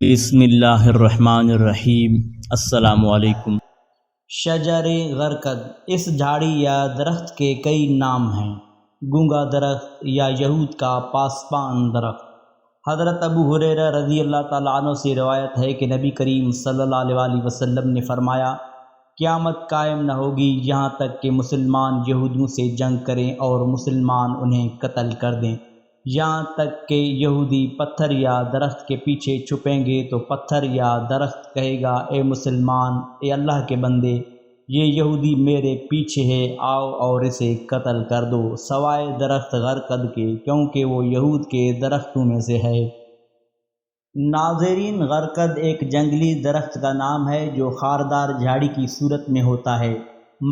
بسم اللہ الرحمن الرحیم۔ السلام علیکم۔ شجر غرقد، اس جھاڑی یا درخت کے کئی نام ہیں۔ گونگا درخت یا یہود کا پاسبان درخت۔ حضرت ابو ہریرہ رضی اللہ تعالیٰ عنہ سے روایت ہے کہ نبی کریم صلی اللہ علیہ وسلم نے فرمایا، قیامت قائم نہ ہوگی یہاں تک کہ مسلمان یہودیوں سے جنگ کریں اور مسلمان انہیں قتل کر دیں، یہاں تک کہ یہودی پتھر یا درخت کے پیچھے چھپیں گے تو پتھر یا درخت کہے گا، اے مسلمان، اے اللہ کے بندے، یہ یہودی میرے پیچھے ہے، آؤ اور اسے قتل کر دو، سوائے درخت غرقد کے، کیونکہ وہ یہود کے درختوں میں سے ہے۔ ناظرین، غرقد ایک جنگلی درخت کا نام ہے جو خاردار جھاڑی کی صورت میں ہوتا ہے۔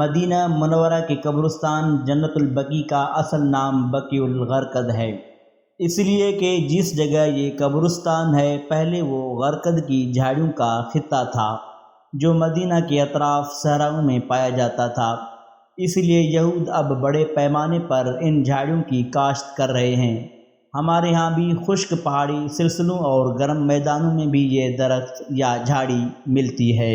مدینہ منورہ کے قبرستان جنت البقیع کا اصل نام بقیع الغرقد ہے، اس لیے کہ جس جگہ یہ قبرستان ہے پہلے وہ غرقد کی جھاڑیوں کا خطہ تھا جو مدینہ کے اطراف صحراؤں میں پایا جاتا تھا، اس لیے یہود اب بڑے پیمانے پر ان جھاڑیوں کی کاشت کر رہے ہیں۔ ہمارے ہاں بھی خشک پہاڑی سلسلوں اور گرم میدانوں میں بھی یہ درخت یا جھاڑی ملتی ہے۔